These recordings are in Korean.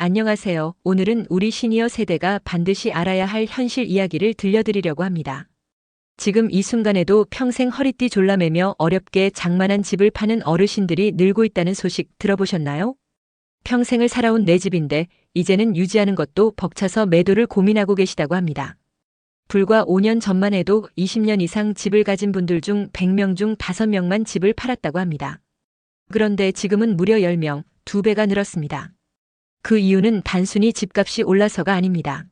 안녕하세요. 오늘은 우리 시니어 세대가 반드시 알아야 할 현실 이야기를 들려드리려고 합니다. 지금 이 순간에도 평생 허리띠 졸라매며 어렵게 장만한 집을 파는 어르신들이 늘고 있다는 소식 들어보셨나요? 평생을 살아온 내 집인데 이제는 유지하는 것도 벅차서 매도를 고민하고 계시다고 합니다. 불과 5년 전만 해도 20년 이상 집을 가진 분들 중 100명 중 5명만 집을 팔았다고 합니다. 그런데 지금은 무려 10명, 2배가 늘었습니다. 그 이유는 단순히 집값이 올라서가 아닙니다.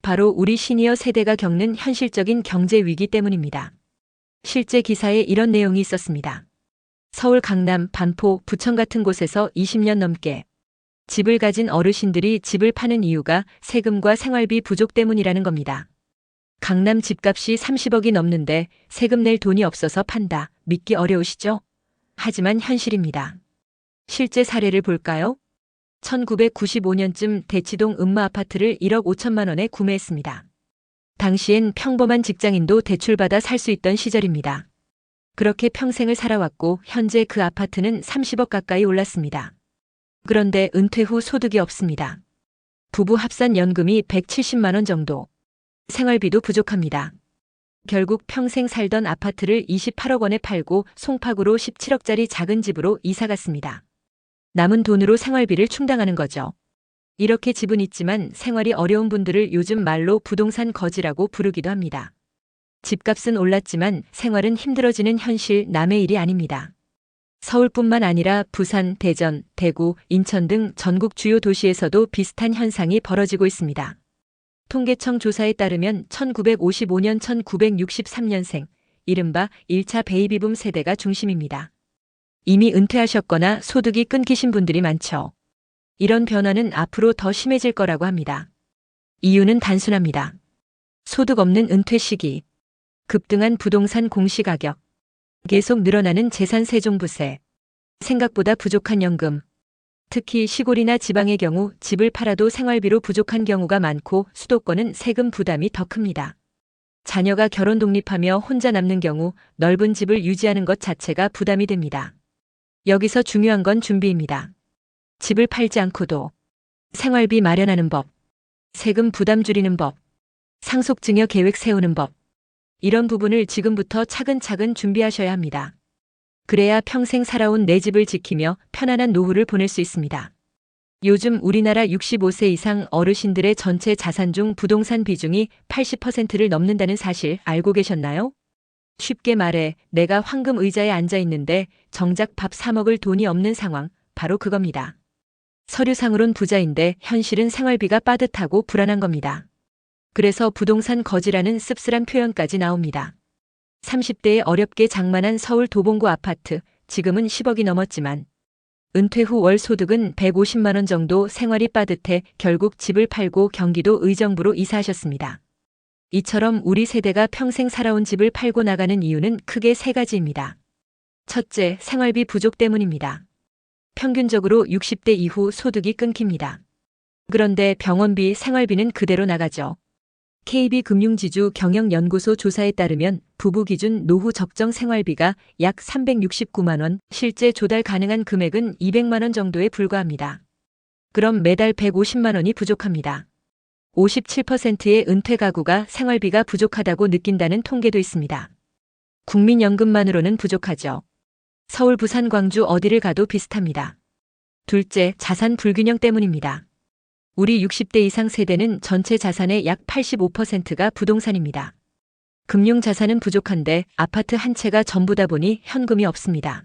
바로 우리 시니어 세대가 겪는 현실적인 경제 위기 때문입니다. 실제 기사에 이런 내용이 있었습니다. 서울 강남, 반포, 부천 같은 곳에서 20년 넘게 집을 가진 어르신들이 집을 파는 이유가 세금과 생활비 부족 때문이라는 겁니다. 강남 집값이 30억이 넘는데 세금 낼 돈이 없어서 판다. 믿기 어려우시죠? 하지만 현실입니다. 실제 사례를 볼까요? 1995년쯤 대치동 음마아파트를 1억 5천만 원에 구매했습니다. 당시엔 평범한 직장인도 대출받아 살 수 있던 시절입니다. 그렇게 평생을 살아왔고 현재 그 아파트는 30억 가까이 올랐습니다. 그런데 은퇴 후 소득이 없습니다. 부부 합산 연금이 170만 원 정도. 생활비도 부족합니다. 결국 평생 살던 아파트를 28억 원에 팔고 송파구로 17억짜리 작은 집으로 이사 갔습니다. 남은 돈으로 생활비를 충당하는 거죠. 이렇게 집은 있지만 생활이 어려운 분들을 요즘 말로 부동산 거지라고 부르기도 합니다. 집값은 올랐지만 생활은 힘들어지는 현실 남의 일이 아닙니다. 서울뿐만 아니라 부산, 대전, 대구, 인천 등 전국 주요 도시에서도 비슷한 현상이 벌어지고 있습니다. 통계청 조사에 따르면 1955년 1963년생, 이른바 1차 베이비붐 세대가 중심입니다. 이미 은퇴하셨거나 소득이 끊기신 분들이 많죠. 이런 변화는 앞으로 더 심해질 거라고 합니다. 이유는 단순합니다. 소득 없는 은퇴 시기, 급등한 부동산 공시가격, 계속 늘어나는 재산 세종부세, 생각보다 부족한 연금, 특히 시골이나 지방의 경우 집을 팔아도 생활비로 부족한 경우가 많고 수도권은 세금 부담이 더 큽니다. 자녀가 결혼 독립하며 혼자 남는 경우 넓은 집을 유지하는 것 자체가 부담이 됩니다. 여기서 중요한 건 준비입니다. 집을 팔지 않고도 생활비 마련하는 법, 세금 부담 줄이는 법, 상속증여 계획 세우는 법, 이런 부분을 지금부터 차근차근 준비하셔야 합니다. 그래야 평생 살아온 내 집을 지키며 편안한 노후를 보낼 수 있습니다. 요즘 우리나라 65세 이상 어르신들의 전체 자산 중 부동산 비중이 80%를 넘는다는 사실 알고 계셨나요? 쉽게 말해 내가 황금 의자에 앉아 있는데 정작 밥 사 먹을 돈이 없는 상황, 바로 그겁니다. 서류상으론 부자인데 현실은 생활비가 빠듯하고 불안한 겁니다. 그래서 부동산 거지라는 씁쓸한 표현까지 나옵니다. 30대에 어렵게 장만한 서울 도봉구 아파트, 지금은 10억이 넘었지만 은퇴 후 월 소득은 150만 원 정도 생활이 빠듯해 결국 집을 팔고 경기도 의정부로 이사하셨습니다. 이처럼 우리 세대가 평생 살아온 집을 팔고 나가는 이유는 크게 3가지입니다. 첫째, 생활비 부족 때문입니다. 평균적으로 60대 이후 소득이 끊깁니다. 그런데 병원비, 생활비는 그대로 나가죠. KB금융지주 경영연구소 조사에 따르면 부부 기준 노후 적정 생활비가 약 369만 원, 실제 조달 가능한 금액은 200만 원 정도에 불과합니다. 그럼 매달 150만 원이 부족합니다. 57%의 은퇴 가구가 생활비가 부족하다고 느낀다는 통계도 있습니다. 국민연금만으로는 부족하죠. 서울, 부산, 광주 어디를 가도 비슷합니다. 둘째, 자산 불균형 때문입니다. 우리 60대 이상 세대는 전체 자산의 약 85%가 부동산입니다. 금융자산은 부족한데 아파트 한 채가 전부다 보니 현금이 없습니다.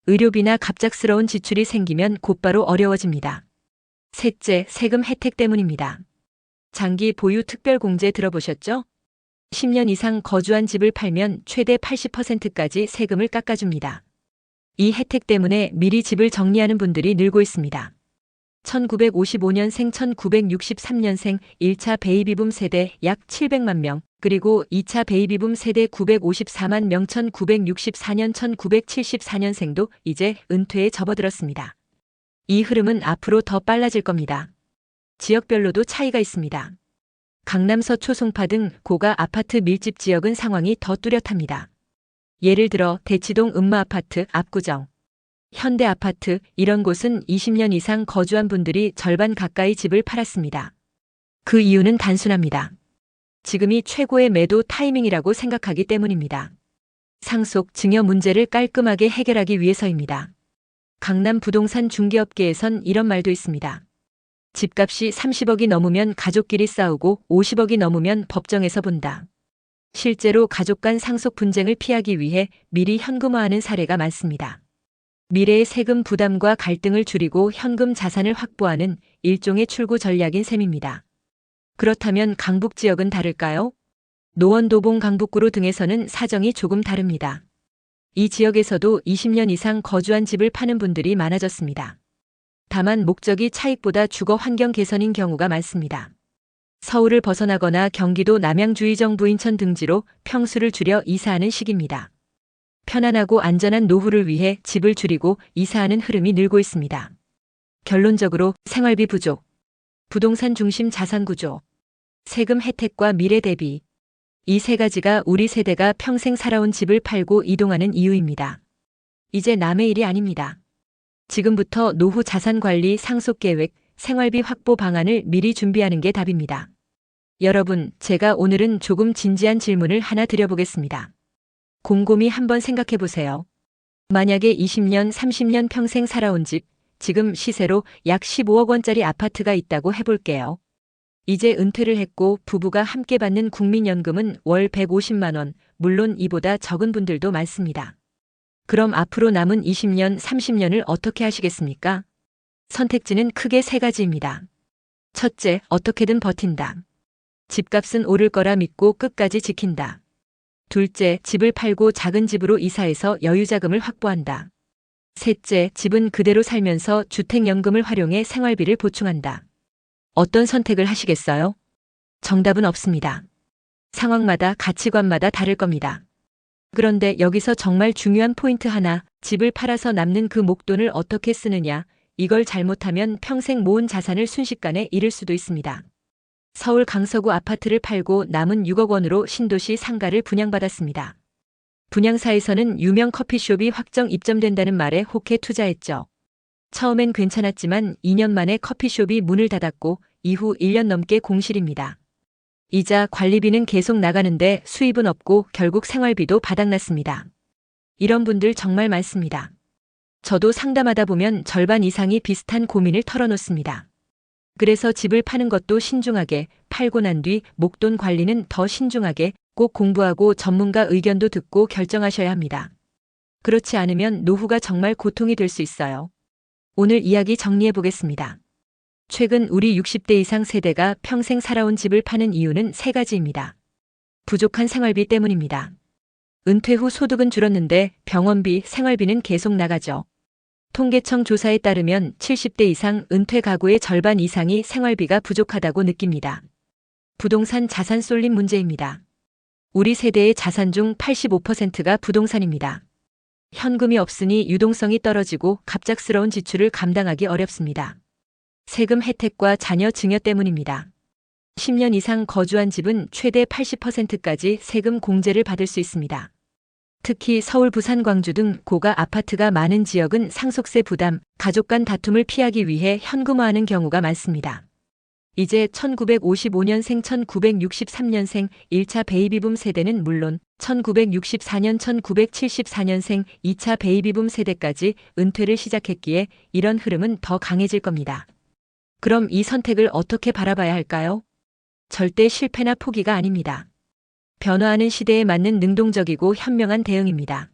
의료비나 갑작스러운 지출이 생기면 곧바로 어려워집니다. 셋째, 세금 혜택 때문입니다. 장기 보유 특별공제 들어보셨죠? 10년 이상 거주한 집을 팔면 최대 80%까지 세금을 깎아줍니다. 이 혜택 때문에 미리 집을 정리하는 분들이 늘고 있습니다. 1955년생, 1963년생 1차 베이비붐 세대 약 700만 명, 그리고 2차 베이비붐 세대 954만 명, 1964년, 1974년생도 이제 은퇴에 접어들었습니다. 이 흐름은 앞으로 더 빨라질 겁니다. 지역별로도 차이가 있습니다. 강남, 서초, 송파 등 고가 아파트 밀집 지역은 상황이 더 뚜렷합니다. 예를 들어 대치동 음마아파트, 압구정, 현대아파트, 이런 곳은 20년 이상 거주한 분들이 절반 가까이 집을 팔았습니다. 그 이유는 단순합니다. 지금이 최고의 매도 타이밍이라고 생각하기 때문입니다. 상속, 증여 문제를 깔끔하게 해결하기 위해서입니다. 강남 부동산 중개업계에선 이런 말도 있습니다. 집값이 30억이 넘으면 가족끼리 싸우고 50억이 넘으면 법정에서 본다. 실제로 가족 간 상속 분쟁을 피하기 위해 미리 현금화하는 사례가 많습니다. 미래의 세금 부담과 갈등을 줄이고 현금 자산을 확보하는 일종의 출구 전략인 셈입니다. 그렇다면 강북 지역은 다를까요? 노원도봉 강북구로 등에서는 사정이 조금 다릅니다. 이 지역에서도 20년 이상 거주한 집을 파는 분들이 많아졌습니다. 다만 목적이 차익보다 주거 환경 개선인 경우가 많습니다. 서울을 벗어나거나 경기도 남양주의정 부인천 등지로 평수를 줄여 이사하는 시기입니다. 편안하고 안전한 노후를 위해 집을 줄이고 이사하는 흐름이 늘고 있습니다. 결론적으로 생활비 부족, 부동산 중심 자산 구조, 세금 혜택과 미래 대비, 이 세 가지가 우리 세대가 평생 살아온 집을 팔고 이동하는 이유입니다. 이제 남의 일이 아닙니다. 지금부터 노후 자산 관리 상속 계획, 생활비 확보 방안을 미리 준비하는 게 답입니다. 여러분, 제가 오늘은 조금 진지한 질문을 하나 드려보겠습니다. 곰곰이 한번 생각해 보세요. 만약에 20년, 30년 평생 살아온 집, 지금 시세로 약 15억 원짜리 아파트가 있다고 해볼게요. 이제 은퇴를 했고 부부가 함께 받는 국민연금은 월 150만 원, 물론 이보다 적은 분들도 많습니다. 그럼 앞으로 남은 20년, 30년을 어떻게 하시겠습니까? 선택지는 크게 세 가지입니다. 첫째, 어떻게든 버틴다. 집값은 오를 거라 믿고 끝까지 지킨다. 둘째, 집을 팔고 작은 집으로 이사해서 여유자금을 확보한다. 셋째, 집은 그대로 살면서 주택연금을 활용해 생활비를 보충한다. 어떤 선택을 하시겠어요? 정답은 없습니다. 상황마다 가치관마다 다를 겁니다. 그런데 여기서 정말 중요한 포인트 하나, 집을 팔아서 남는 그 목돈을 어떻게 쓰느냐, 이걸 잘못하면 평생 모은 자산을 순식간에 잃을 수도 있습니다. 서울 강서구 아파트를 팔고 남은 6억 원으로 신도시 상가를 분양받았습니다. 분양사에서는 유명 커피숍이 확정 입점된다는 말에 혹해 투자했죠. 처음엔 괜찮았지만 2년 만에 커피숍이 문을 닫았고 이후 1년 넘게 공실입니다. 이자 관리비는 계속 나가는데 수입은 없고 결국 생활비도 바닥났습니다. 이런 분들 정말 많습니다. 저도 상담하다 보면 절반 이상이 비슷한 고민을 털어놓습니다. 그래서 집을 파는 것도 신중하게, 팔고 난 뒤 목돈 관리는 더 신중하게, 꼭 공부하고 전문가 의견도 듣고 결정하셔야 합니다. 그렇지 않으면 노후가 정말 고통이 될 수 있어요. 오늘 이야기 정리해 보겠습니다. 최근 우리 60대 이상 세대가 평생 살아온 집을 파는 이유는 세 가지입니다. 부족한 생활비 때문입니다. 은퇴 후 소득은 줄었는데 병원비, 생활비는 계속 나가죠. 통계청 조사에 따르면 70대 이상 은퇴 가구의 절반 이상이 생활비가 부족하다고 느낍니다. 부동산 자산 쏠림 문제입니다. 우리 세대의 자산 중 85%가 부동산입니다. 현금이 없으니 유동성이 떨어지고 갑작스러운 지출을 감당하기 어렵습니다. 세금 혜택과 자녀 증여 때문입니다. 10년 이상 거주한 집은 최대 80%까지 세금 공제를 받을 수 있습니다. 특히 서울, 부산, 광주 등 고가 아파트가 많은 지역은 상속세 부담, 가족 간 다툼을 피하기 위해 현금화하는 경우가 많습니다. 이제 1955년생, 1963년생 1차 베이비붐 세대는 물론 1964년, 1974년생 2차 베이비붐 세대까지 은퇴를 시작했기에 이런 흐름은 더 강해질 겁니다. 그럼 이 선택을 어떻게 바라봐야 할까요? 절대 실패나 포기가 아닙니다. 변화하는 시대에 맞는 능동적이고 현명한 대응입니다.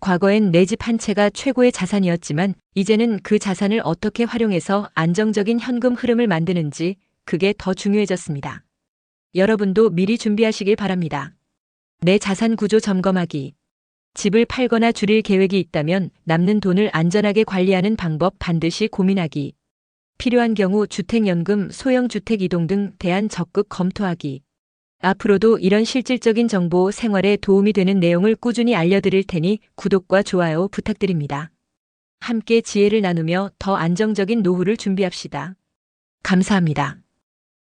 과거엔 내 집 한 채가 최고의 자산이었지만 이제는 그 자산을 어떻게 활용해서 안정적인 현금 흐름을 만드는지, 그게 더 중요해졌습니다. 여러분도 미리 준비하시길 바랍니다. 내 자산 구조 점검하기. 집을 팔거나 줄일 계획이 있다면 남는 돈을 안전하게 관리하는 방법 반드시 고민하기. 필요한 경우 주택연금, 소형주택 이동 등 대안 적극 검토하기. 앞으로도 이런 실질적인 정보, 생활에 도움이 되는 내용을 꾸준히 알려드릴 테니 구독과 좋아요 부탁드립니다. 함께 지혜를 나누며 더 안정적인 노후를 준비합시다. 감사합니다.